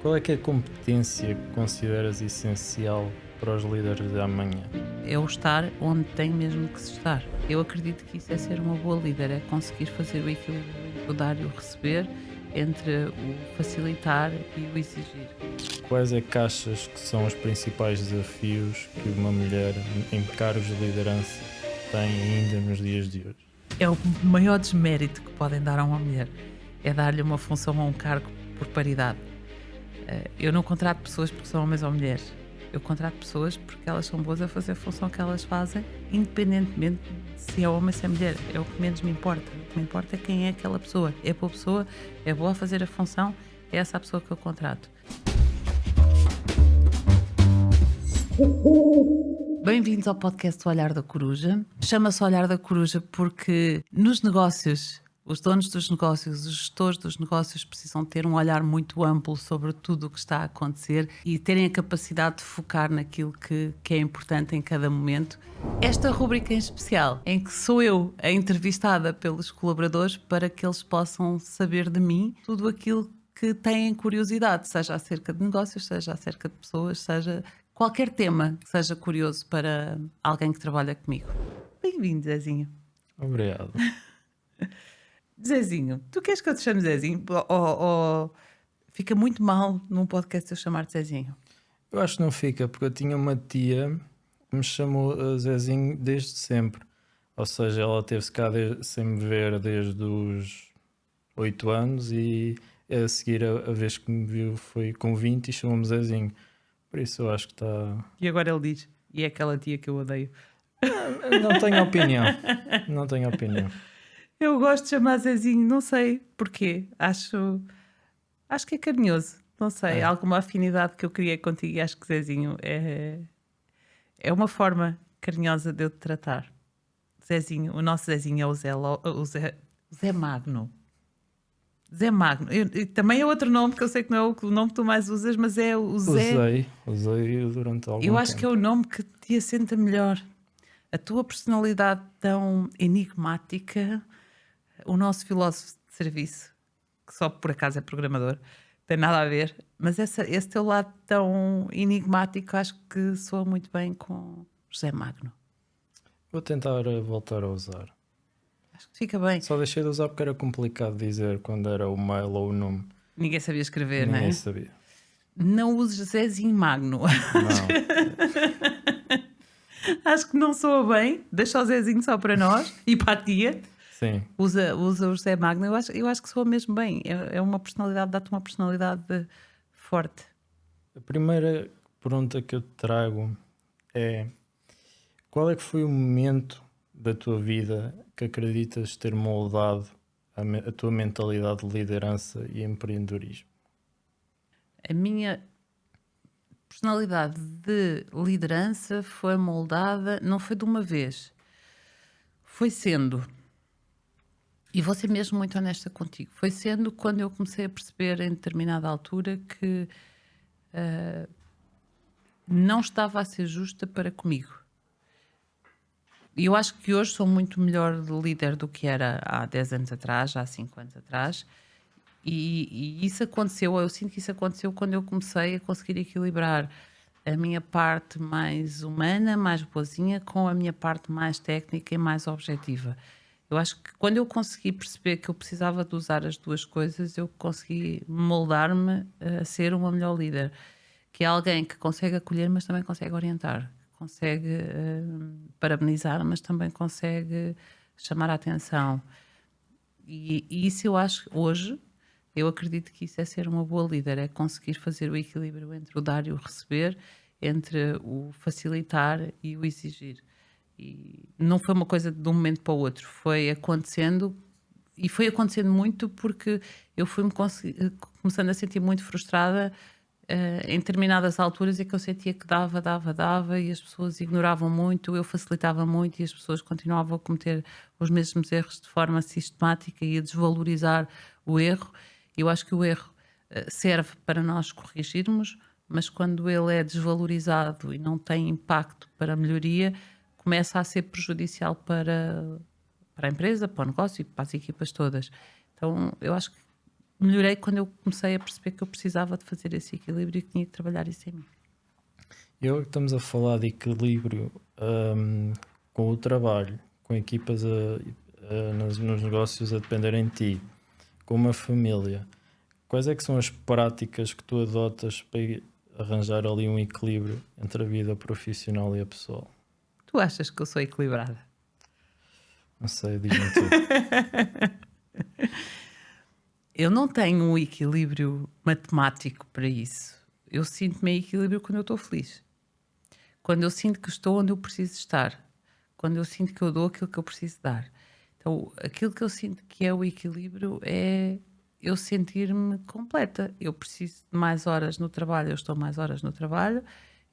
Qual é que é a competência que consideras essencial para os líderes de amanhã? É o estar onde tem mesmo que se estar. Eu acredito que isso é ser uma boa líder, é conseguir fazer o equilíbrio entre o dar e o receber, entre o facilitar e o exigir. Quais é que achas que são os principais desafios que uma mulher em cargos de liderança tem ainda nos dias de hoje? É o maior desmérito que podem dar a uma mulher, é dar-lhe uma função ou um cargo por paridade. Eu não contrato pessoas porque são homens ou mulheres. Eu contrato pessoas porque elas são boas a fazer a função que elas fazem, independentemente de se é homem ou se é mulher. É o que menos me importa. O que me importa é quem é aquela pessoa. É boa pessoa, é boa a fazer a função, é essa a pessoa que eu contrato. Bem-vindos ao podcast do Olhar da Coruja. Chama-se Olhar da Coruja porque nos negócios, os donos dos negócios, os gestores dos negócios precisam ter um olhar muito amplo sobre tudo o que está a acontecer e terem a capacidade de focar naquilo que é importante em cada momento. Esta rubrica em especial, em que sou eu a entrevistada pelos colaboradores para que eles possam saber de mim tudo aquilo que têm curiosidade, seja acerca de negócios, seja acerca de pessoas, seja qualquer tema que seja curioso para alguém que trabalha comigo. Bem-vindo, Zezinho. Obrigado. Zezinho, tu queres que eu te chame Zezinho? Ou fica muito mal num podcast eu chamar-te Zezinho? Eu acho que não fica, porque eu tinha uma tia que me chamou Zezinho desde sempre. Ou seja, ela teve-se cá sem me ver desde os 8 anos e a seguir a vez que me viu foi com 20 e chamou-me Zezinho. Por isso eu acho que está... E agora ele diz, e é aquela tia que eu odeio. Não tenho opinião. Não tenho opinião. Eu gosto de chamar Zezinho, não sei porquê. Acho que é carinhoso. Não sei, há alguma afinidade que eu criei contigo e acho que Zezinho é uma forma carinhosa de eu te tratar. Zezinho, o nosso Zezinho é o Zé Magno. Zé Magno. E também é outro nome que eu sei que não é o nome que tu mais usas, mas é o Zé. Usei durante algum tempo. Eu acho que é o nome que te assenta melhor. A tua personalidade tão enigmática, o nosso filósofo de serviço, que só por acaso é programador, tem nada a ver, mas esse teu lado tão enigmático acho que soa muito bem com José Magno. Vou tentar voltar a usar. Acho que fica bem. Só deixei de usar porque era complicado dizer quando era o mail ou o nome. Ninguém sabia escrever, não é? Ninguém sabia. Não uses Zezinho Magno. Não. Acho que não soa bem. Deixa o Zezinho só para nós e para a tia. Sim. Usa o José Magno. Eu acho que soa mesmo bem. É uma personalidade, dá-te uma personalidade forte. A primeira pergunta que eu te trago é: qual é que foi o momento da tua vida que acreditas ter moldado a tua mentalidade de liderança e empreendedorismo? A minha personalidade de liderança foi moldada, não foi de uma vez, foi sendo, e vou ser mesmo muito honesta contigo, foi sendo quando eu comecei a perceber em determinada altura que não estava a ser justa para comigo. E eu acho que hoje sou muito melhor líder do que era há 10 anos atrás, há 5 anos atrás. E isso aconteceu, eu sinto que isso aconteceu quando eu comecei a conseguir equilibrar a minha parte mais humana, mais boazinha, com a minha parte mais técnica e mais objetiva. Eu acho que quando eu consegui perceber que eu precisava de usar as duas coisas, eu consegui moldar-me a ser uma melhor líder. Que é alguém que consegue acolher, mas também consegue orientar. Consegue parabenizar, mas também consegue chamar a atenção. E isso eu acho, hoje, eu acredito que isso é ser uma boa líder, é conseguir fazer o equilíbrio entre o dar e o receber, entre o facilitar e o exigir. E não foi uma coisa de um momento para o outro, foi acontecendo, e foi acontecendo muito porque eu fui-me começando a sentir muito frustrada em determinadas alturas, é que eu sentia que dava e as pessoas ignoravam muito, eu facilitava muito e as pessoas continuavam a cometer os mesmos erros de forma sistemática e a desvalorizar o erro. Eu acho que o erro serve para nós corrigirmos, mas quando ele é desvalorizado e não tem impacto para a melhoria, começa a ser prejudicial para a empresa, para o negócio e para as equipas todas. Então eu acho que melhorei quando eu comecei a perceber que eu precisava de fazer esse equilíbrio e que tinha que trabalhar isso em mim. E agora que estamos a falar de equilíbrio com o trabalho, com equipas nos negócios a dependerem de ti, com uma família, quais é que são as práticas que tu adotas para arranjar ali um equilíbrio entre a vida profissional e a pessoal? Tu achas que eu sou equilibrada? Não sei, diz-me tu. Eu não tenho um equilíbrio matemático para isso. Eu sinto-me em equilíbrio quando eu estou feliz. Quando eu sinto que estou onde eu preciso estar. Quando eu sinto que eu dou aquilo que eu preciso dar. Então, aquilo que eu sinto que é o equilíbrio é eu sentir-me completa. Eu preciso de mais horas no trabalho, eu estou mais horas no trabalho.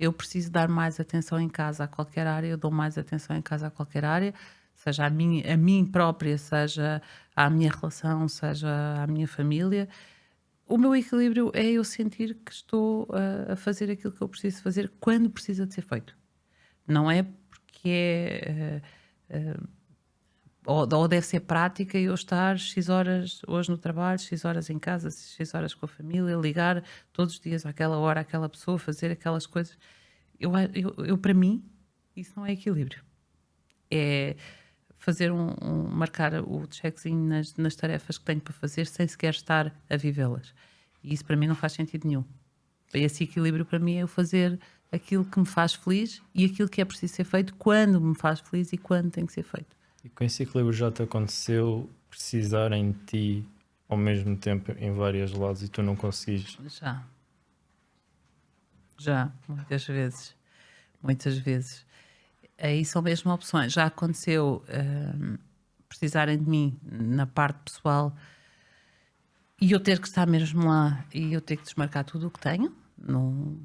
Eu preciso dar mais atenção em casa a qualquer área, eu dou mais atenção em casa a qualquer área, seja a mim própria, seja à minha relação, seja à minha família. O meu equilíbrio é eu sentir que estou a fazer aquilo que eu preciso fazer quando precisa de ser feito. Não é porque ou deve ser prática eu estar X horas hoje no trabalho, X horas em casa, X horas com a família, ligar todos os dias àquela hora àquela pessoa, fazer aquelas coisas. Eu para mim, isso não é equilíbrio. É fazer marcar o checkzinho nas tarefas que tenho para fazer sem sequer estar a vivê-las. E isso para mim não faz sentido nenhum. Esse equilíbrio para mim é eu fazer aquilo que me faz feliz e aquilo que é preciso ser feito quando me faz feliz e quando tem que ser feito. E com esse equilíbrio já te aconteceu precisarem de ti ao mesmo tempo em vários lados e tu não conseguis? Já, muitas vezes. Aí são mesmo opções. Já aconteceu precisarem de mim na parte pessoal e eu ter que estar mesmo lá e eu ter que desmarcar tudo o que tenho. Não,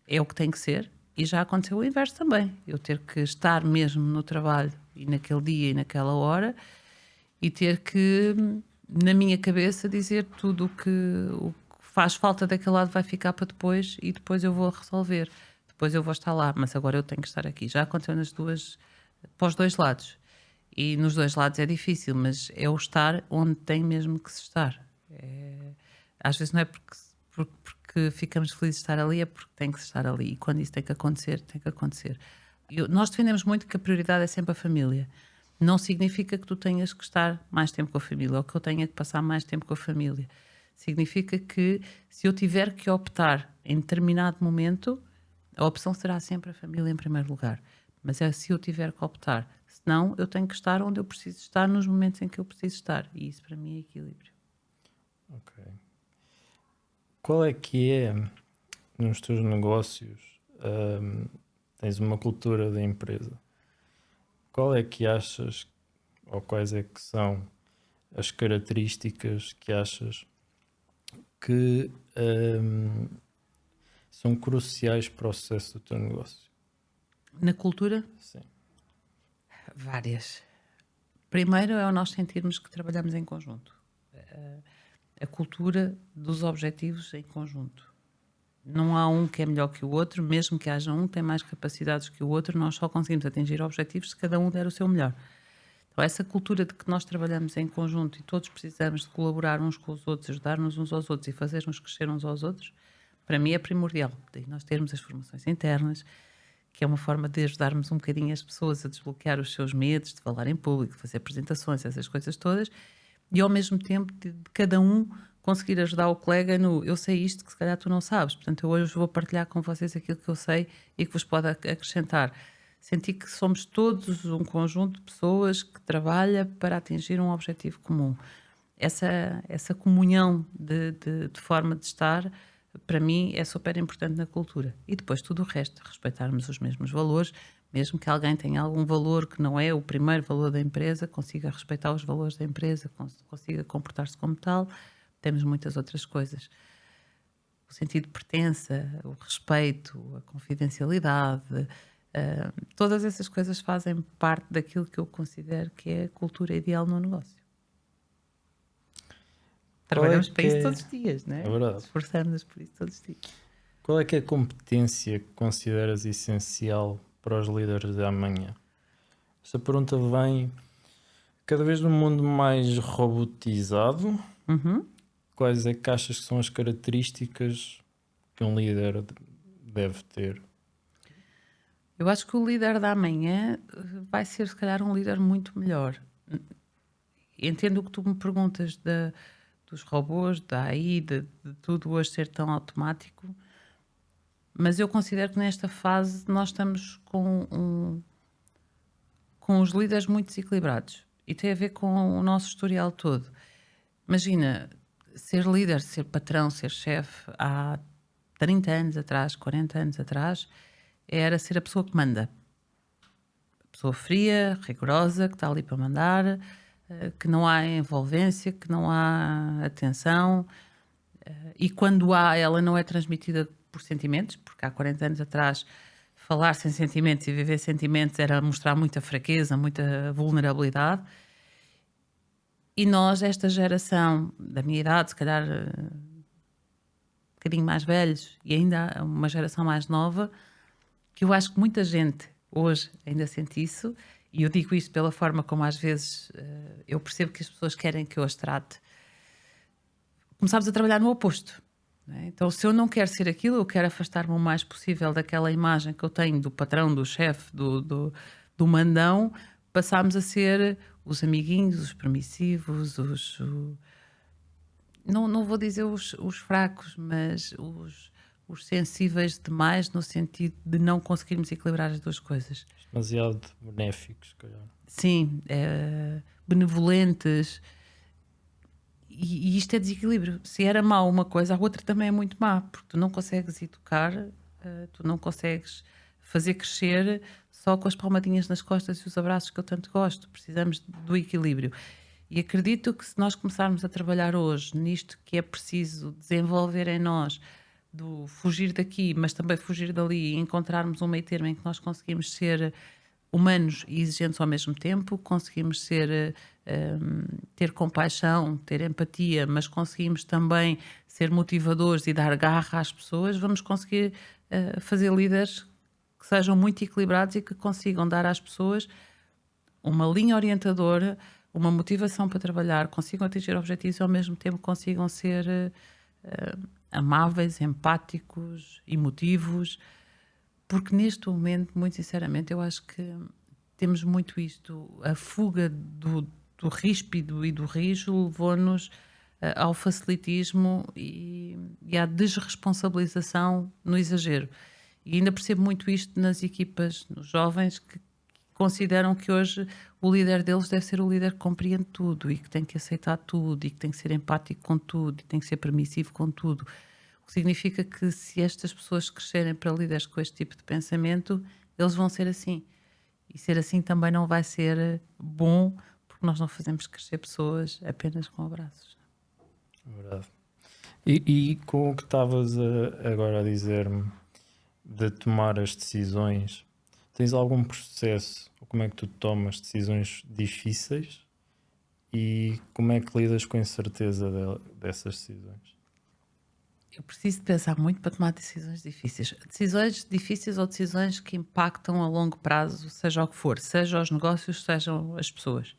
é o que tem que ser. E já aconteceu o inverso também. Eu ter que estar mesmo no trabalho e naquele dia e naquela hora e ter que, na minha cabeça, dizer tudo o que faz falta daquele lado vai ficar para depois e depois eu vou resolver. Depois eu vou estar lá, mas agora eu tenho que estar aqui. Já aconteceu para os dois lados. E nos dois lados é difícil, mas é o estar onde tem mesmo que se estar. Às vezes não é porque ficamos felizes de estar ali, é porque tem que se estar ali. E quando isso tem que acontecer, tem que acontecer. Nós defendemos muito que a prioridade é sempre a família. Não significa que tu tenhas que estar mais tempo com a família ou que eu tenha que passar mais tempo com a família. Significa que se eu tiver que optar em determinado momento, a opção será sempre a família em primeiro lugar. Mas é se eu tiver que optar. Senão, eu tenho que estar onde eu preciso estar nos momentos em que eu preciso estar. E isso para mim é equilíbrio. Ok. Qual é que é, nos teus negócios, tens uma cultura da empresa? Qual é que achas, ou quais é que são as características que achas que são cruciais para o sucesso do teu negócio? Na cultura? Sim. Várias. Primeiro é o nós sentirmos que trabalhamos em conjunto. A cultura dos objetivos em conjunto. Não há um que é melhor que o outro, mesmo que haja um que tem mais capacidades que o outro, nós só conseguimos atingir objetivos se cada um der o seu melhor. Então, essa cultura de que nós trabalhamos em conjunto e todos precisamos de colaborar uns com os outros, ajudar-nos uns aos outros e fazer-nos crescer uns aos outros, para mim é primordial. Daí nós termos as formações internas, que é uma forma de ajudarmos um bocadinho as pessoas a desbloquear os seus medos de falar em público, de fazer apresentações, essas coisas todas, e ao mesmo tempo de cada um conseguir ajudar o colega no eu sei isto que se calhar tu não sabes, portanto eu hoje vou partilhar com vocês aquilo que eu sei e que vos pode acrescentar. Sentir que somos todos um conjunto de pessoas que trabalha para atingir um objetivo comum. Essa comunhão de forma de estar, para mim, é super importante na cultura. E depois tudo o resto, respeitarmos os mesmos valores, mesmo que alguém tenha algum valor que não é o primeiro valor da empresa, consiga respeitar os valores da empresa, consiga comportar-se como tal. Temos muitas outras coisas. O sentido de pertença, o respeito, a confidencialidade, todas essas coisas fazem parte daquilo que eu considero que é a cultura ideal no negócio. Trabalhamos para isso todos os dias, não é? É verdade. Esforçamos-nos por isso todos os dias. Qual é que é a competência que consideras essencial para os líderes de amanhã? Esta pergunta vem cada vez num mundo mais robotizado, quais é que achas que são as características que um líder deve ter? Eu acho que o líder da amanhã vai ser, se calhar, um líder muito melhor. Entendo o que tu me perguntas dos robôs, da AI, de tudo hoje ser tão automático, mas eu considero que nesta fase nós estamos com os líderes muito desequilibrados e tem a ver com o nosso historial todo. Imagina, ser líder, ser patrão, ser chefe há 30 anos atrás, 40 anos atrás, era ser a pessoa que manda. A pessoa fria, rigorosa, que está ali para mandar, que não há envolvência, que não há atenção, e quando há, ela não é transmitida por sentimentos, porque há 40 anos atrás falar sem sentimentos e viver sentimentos era mostrar muita fraqueza, muita vulnerabilidade. E nós, esta geração da minha idade, se calhar um bocadinho mais velhos e ainda uma geração mais nova, que eu acho que muita gente hoje ainda sente isso, e eu digo isto pela forma como às vezes eu percebo que as pessoas querem que eu as trate. Começámos a trabalhar no oposto. Não é? Então, se eu não quero ser aquilo, eu quero afastar-me o mais possível daquela imagem que eu tenho do patrão, do chefe, do mandão, passámos a ser os amiguinhos, os permissivos, não vou dizer os fracos, mas os sensíveis demais, no sentido de não conseguirmos equilibrar as duas coisas. Demasiado benéficos, se calhar. Sim, benevolentes. E isto é desequilíbrio. Se era má uma coisa, a outra também é muito má, porque tu não consegues educar, tu não consegues fazer crescer só com as palmadinhas nas costas e os abraços que eu tanto gosto. Precisamos do equilíbrio. E acredito que se nós começarmos a trabalhar hoje nisto que é preciso desenvolver em nós, do fugir daqui, mas também fugir dali, e encontrarmos um meio termo em que nós conseguimos ser humanos e exigentes ao mesmo tempo, conseguimos ter compaixão, ter empatia, mas conseguimos também ser motivadores e dar garra às pessoas, vamos conseguir fazer líderes que sejam muito equilibrados e que consigam dar às pessoas uma linha orientadora, uma motivação para trabalhar, consigam atingir objetivos e ao mesmo tempo consigam ser amáveis, empáticos, emotivos, porque neste momento, muito sinceramente, eu acho que temos muito isto, a fuga do ríspido e do rijo levou-nos ao facilitismo e à desresponsabilização no exagero. E ainda percebo muito isto nas equipas, nos jovens que consideram que hoje o líder deles deve ser o líder que compreende tudo e que tem que aceitar tudo e que tem que ser empático com tudo e tem que ser permissivo com tudo. O que significa que se estas pessoas crescerem para líderes com este tipo de pensamento, eles vão ser assim. E ser assim também não vai ser bom, porque nós não fazemos crescer pessoas apenas com abraços. Verdade. E com o que estavas agora a dizer-me de tomar as decisões, tens algum processo, ou como é que tu tomas decisões difíceis e como é que lidas com a incerteza dessas decisões? Eu preciso de pensar muito para tomar decisões difíceis. Decisões difíceis ou decisões que impactam a longo prazo, seja o que for, seja os negócios, sejam as pessoas.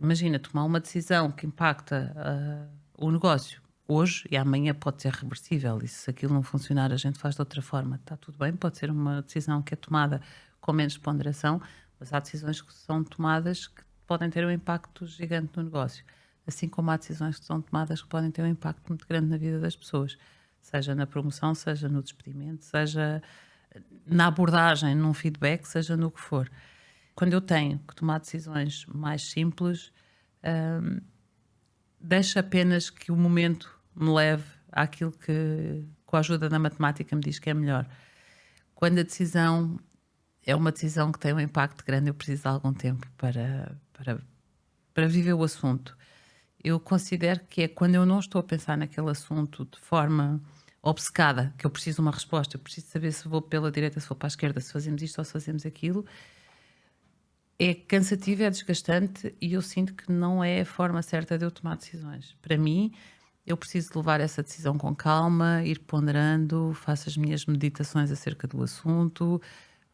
Imagina, tomar uma decisão que impacta o negócio hoje e amanhã pode ser reversível, e se aquilo não funcionar a gente faz de outra forma, está tudo bem, pode ser uma decisão que é tomada com menos ponderação, mas há decisões que são tomadas que podem ter um impacto gigante no negócio, assim como há decisões que são tomadas que podem ter um impacto muito grande na vida das pessoas, seja na promoção, seja no despedimento, seja na abordagem, num feedback, seja no que for. Quando eu tenho que tomar decisões mais simples, deixo apenas que o momento me leve àquilo que, com a ajuda da matemática, me diz que é melhor. Quando a decisão é uma decisão que tem um impacto grande, eu preciso de algum tempo para viver o assunto. Eu considero que é quando eu não estou a pensar naquele assunto de forma obcecada, que eu preciso de uma resposta, eu preciso saber se vou pela direita, se vou para a esquerda, se fazemos isto ou se fazemos aquilo. É cansativo, é desgastante e eu sinto que não é a forma certa de eu tomar decisões. Para mim, eu preciso de levar essa decisão com calma, ir ponderando, faço as minhas meditações acerca do assunto,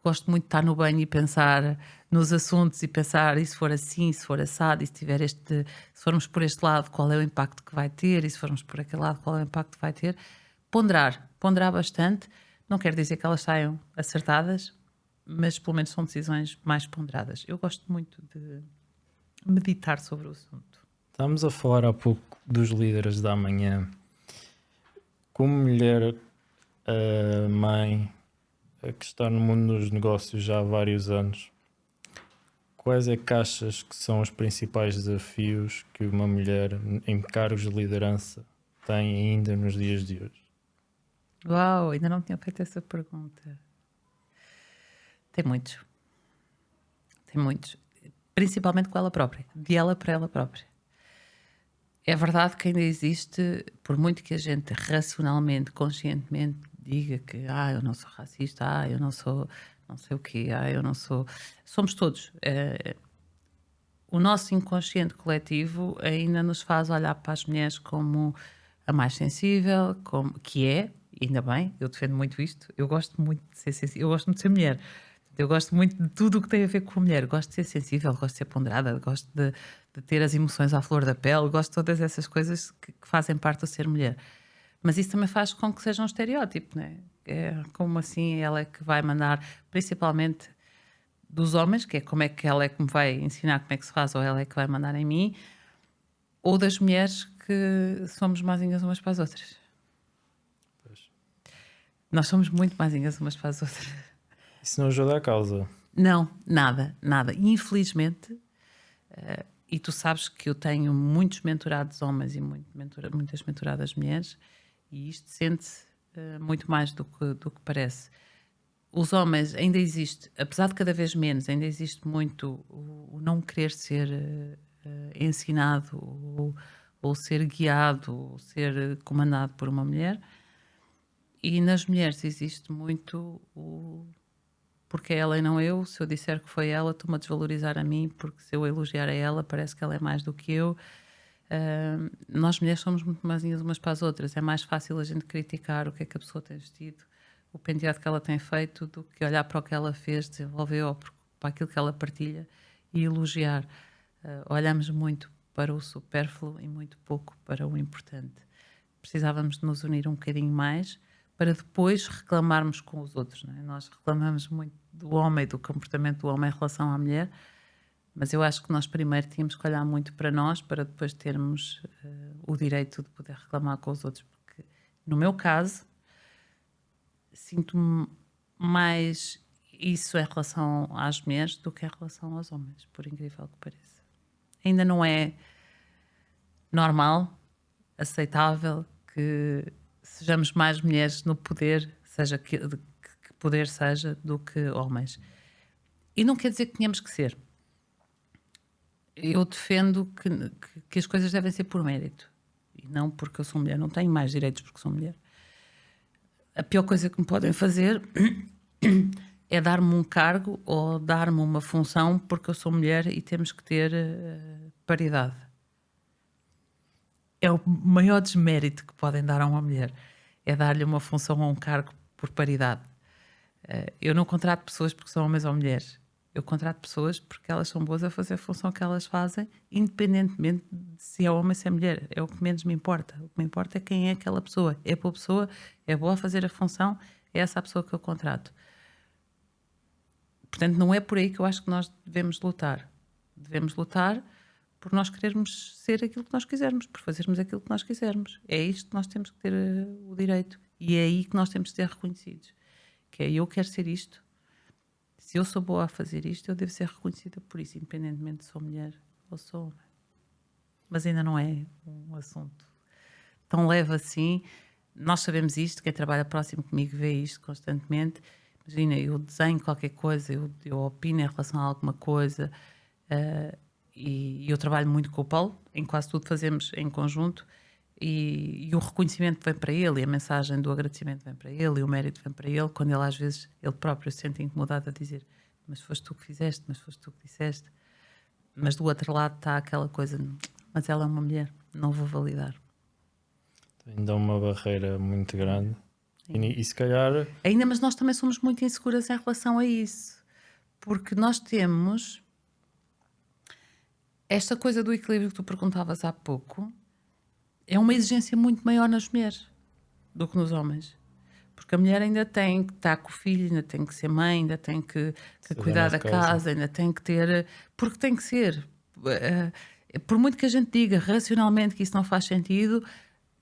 Gosto muito de estar no banho e pensar nos assuntos e pensar, e se for assim, se for assado, e se tiver se formos por este lado, qual é o impacto que vai ter, e se formos por aquele lado, qual é o impacto que vai ter. Ponderar bastante. Não quer dizer que elas saiam acertadas, mas pelo menos são decisões mais ponderadas. Eu gosto muito de meditar sobre o assunto. Estamos a falar há pouco dos líderes da manhã. Como mulher, mãe, que está no mundo dos negócios já há vários anos, quais é que achas que são os principais desafios que uma mulher em cargos de liderança tem ainda nos dias de hoje? Uau, ainda não tinha feito essa pergunta. Tem muitos. Tem muitos. Principalmente com ela própria. De ela para ela própria. É verdade que ainda existe, por muito que a gente racionalmente, conscientemente diga que eu não sou racista, eu não sou não sei o quê, eu não sou... Somos todos. O nosso inconsciente coletivo ainda nos faz olhar para as mulheres como a mais sensível, que é, ainda bem, eu defendo muito isto, eu gosto muito de ser sensível, eu gosto muito de ser mulher. Eu gosto muito de tudo o que tem a ver com a mulher. Gosto de ser sensível, gosto de ser ponderada, gosto de ter as emoções à flor da pele, gosto de todas essas coisas que fazem parte do ser mulher. Mas isso também faz com que seja um estereótipo, não é? Como assim ela é que vai mandar, principalmente dos homens, que é como é que ela é que me vai ensinar como é que se faz, ou ela é que vai mandar em mim, ou das mulheres que somos mazinhas umas para as outras. Pois. Nós somos muito mazinhas umas para as outras. Isso não ajuda a causa. Não, nada. Infelizmente, e tu sabes que eu tenho muitos mentorados homens e muitas mentoradas mulheres, e isto sente-se muito mais do que parece. Os homens ainda existe, apesar de cada vez menos, ainda existe muito o não querer ser ensinado ou ser guiado ou ser comandado por uma mulher. E nas mulheres existe muito o porque é ela e não eu. Se eu disser que foi ela, estou-me a desvalorizar a mim, porque se eu elogiar a ela, parece que ela é mais do que eu. Nós mulheres somos muito mais umas para as outras. É mais fácil a gente criticar o que é que a pessoa tem vestido, o penteado que ela tem feito, do que olhar para o que ela fez, desenvolveu, ou para aquilo que ela partilha e elogiar. Olhamos muito para o supérfluo e muito pouco para o importante. Precisávamos de nos unir um bocadinho mais para depois reclamarmos com os outros. Não é? Nós reclamamos muito do homem, do comportamento do homem em relação à mulher, mas eu acho que nós primeiro tínhamos que olhar muito para nós para depois termos o direito de poder reclamar com os outros. Porque, no meu caso, sinto-me mais isso em relação às mulheres do que em relação aos homens, por incrível que pareça. Ainda não é normal, aceitável, que sejamos mais mulheres no poder, seja que poder seja, do que homens. E não quer dizer que tenhamos que ser. Eu defendo que as coisas devem ser por mérito. E não porque eu sou mulher. Não tenho mais direitos porque sou mulher. A pior coisa que me podem fazer é dar-me um cargo ou dar-me uma função porque eu sou mulher e temos que ter paridade. É o maior desmérito que podem dar a uma mulher. É dar-lhe uma função ou um cargo por paridade. Eu não contrato pessoas porque são homens ou mulheres. Eu contrato pessoas porque elas são boas a fazer a função que elas fazem, independentemente de se é homem ou se é mulher. É o que menos me importa. O que me importa é quem é aquela pessoa. É boa pessoa, é boa a fazer a função, é essa a pessoa que eu contrato. Portanto, não é por aí que eu acho que nós devemos lutar. Devemos lutar por nós querermos ser aquilo que nós quisermos, por fazermos aquilo que nós quisermos. É isto que nós temos que ter o direito. E é aí que nós temos de ser reconhecidos. Que é, eu quero ser isto. Se eu sou boa a fazer isto, eu devo ser reconhecida por isso, independentemente se sou mulher ou sou homem. Mas ainda não é um assunto tão leve assim. Nós sabemos isto, quem trabalha próximo comigo vê isto constantemente. Imagina, eu desenho qualquer coisa, eu opino em relação a alguma coisa, e eu trabalho muito com o Paulo, em quase tudo fazemos em conjunto, e o reconhecimento vem para ele, e a mensagem do agradecimento vem para ele, e o mérito vem para ele, quando ele às vezes, ele próprio se sente incomodado a dizer, mas foste tu que fizeste, mas foste tu que disseste. Mas do outro lado está aquela coisa, mas ela é uma mulher, não vou validar. Ainda é uma barreira muito grande. E se calhar, Ainda, mas nós também somos muito inseguras em relação a isso. Porque nós temos esta coisa do equilíbrio que tu perguntavas há pouco, é uma exigência muito maior nas mulheres do que nos homens. Porque a mulher ainda tem que estar com o filho, ainda tem que ser mãe, ainda tem que ser cuidar dona de da casa. casa, ainda tem que ter. Porque tem que ser. Por muito que a gente diga racionalmente que isso não faz sentido,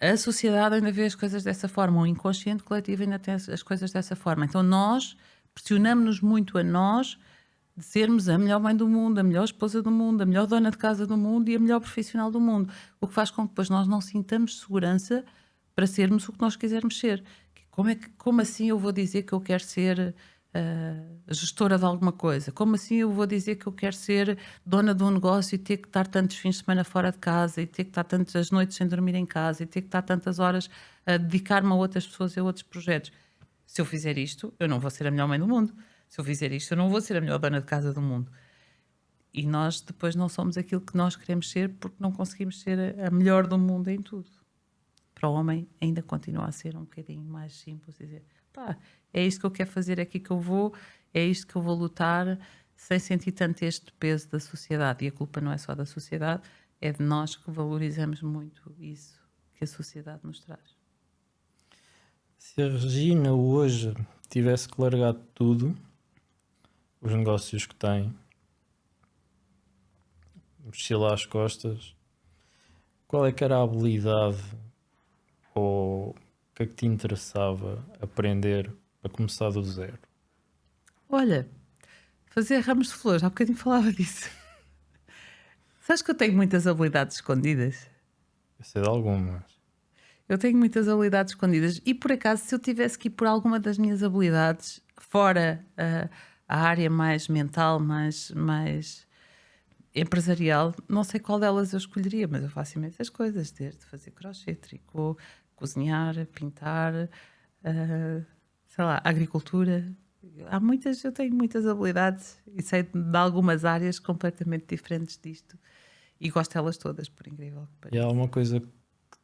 a sociedade ainda vê as coisas dessa forma. O inconsciente coletivo ainda tem as coisas dessa forma. Então nós pressionamos-nos muito a nós de sermos a melhor mãe do mundo, a melhor esposa do mundo, a melhor dona de casa do mundo e a melhor profissional do mundo. O que faz com que depois nós não sintamos segurança para sermos o que nós quisermos ser. Como assim eu vou dizer que eu quero ser gestora de alguma coisa? Como assim eu vou dizer que eu quero ser dona de um negócio e ter que estar tantos fins de semana fora de casa e ter que estar tantas noites sem dormir em casa e ter que estar tantas horas a dedicar-me a outras pessoas e a outros projetos? Se eu fizer isto, eu não vou ser a melhor mãe do mundo. Se eu fizer isto, eu não vou ser a melhor dona de casa do mundo. E nós depois não somos aquilo que nós queremos ser porque não conseguimos ser a melhor do mundo em tudo. Para o homem ainda continua a ser um bocadinho mais simples dizer, pá, é isto que eu quero fazer, é aqui que eu vou, é isto que eu vou lutar, sem sentir tanto este peso da sociedade. E a culpa não é só da sociedade, é de nós que valorizamos muito isso que a sociedade nos traz. se a Regina hoje tivesse que largar tudo, os negócios que tem, mochila às costas, qual é que era a habilidade ou o que é que te interessava aprender a começar do zero? Olha, fazer ramos de flores, há bocadinho falava disso. Sabes que eu tenho muitas habilidades escondidas? Eu sei de algumas. Eu tenho muitas habilidades escondidas e, por acaso, se eu tivesse que ir por alguma das minhas habilidades fora a área mais mental, mais empresarial, não sei qual delas eu escolheria, mas eu faço imensas coisas, desde fazer crochê, tricô, cozinhar, pintar, sei lá, agricultura. Eu tenho muitas habilidades e sei de algumas áreas completamente diferentes disto e gosto delas todas, por incrível que E pareça. há alguma coisa que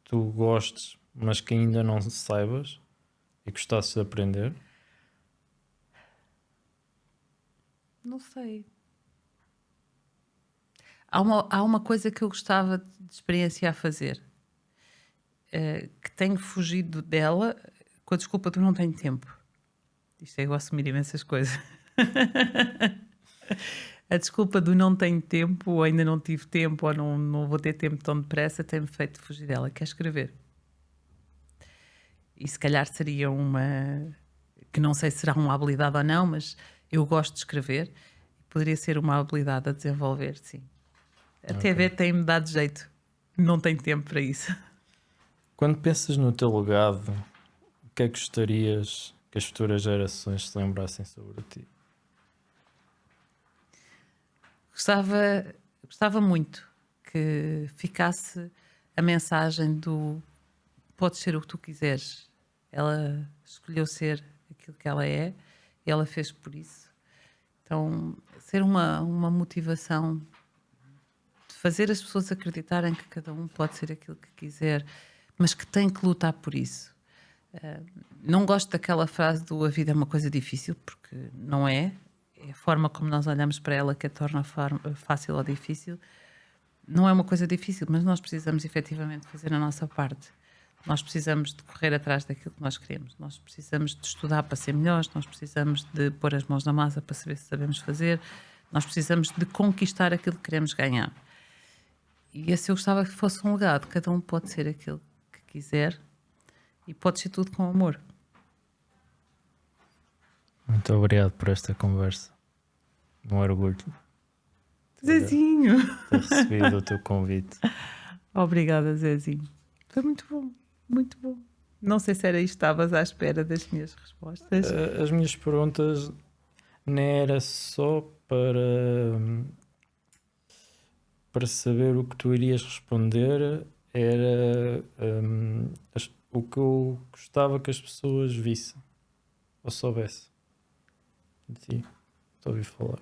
tu gostes, mas que ainda não saibas e gostasses de aprender? Não sei. Há uma coisa que eu gostava de experienciar fazer, que tenho fugido dela com a desculpa de que não tenho tempo. Isto é igual a assumir imensas coisas. A desculpa do não tenho tempo, ou ainda não tive tempo, ou não vou ter tempo tão depressa, tem-me feito fugir dela. Quer escrever. E se calhar seria que não sei se será uma habilidade ou não, mas eu gosto de escrever. Poderia ser uma habilidade a desenvolver, sim. A TV tem-me dado jeito. Não tenho tempo para isso. Quando pensas no teu legado, o que é que gostarias que as futuras gerações se lembrassem sobre ti? Gostava muito que ficasse a mensagem do podes ser o que tu quiseres. Ela escolheu ser aquilo que ela é, e ela fez por isso. Então, ser uma motivação de fazer as pessoas acreditarem que cada um pode ser aquilo que quiser, mas que tem que lutar por isso. Não gosto daquela frase do a vida é uma coisa difícil, porque não é. É a forma como nós olhamos para ela que a torna fácil ou difícil. Não é uma coisa difícil, mas nós precisamos efetivamente fazer a nossa parte. Nós precisamos de correr atrás daquilo que nós queremos. Nós precisamos de estudar para ser melhores. Nós precisamos de pôr as mãos na massa para saber se sabemos fazer. Nós precisamos de conquistar aquilo que queremos ganhar. E esse eu gostava que fosse um legado. Cada um pode ser aquilo que quiser e pode ser tudo com amor. Muito obrigado por esta conversa. Um orgulho Zezinho! ter recebido o teu convite. Obrigada, Zezinho. Foi muito bom, muito bom. Não sei se era isto que estavas à espera das minhas respostas. As minhas perguntas nem era só para saber o que tu irias responder, era o que eu gostava que as pessoas vissem ou soubessem de ti. Estou a ouvir falar.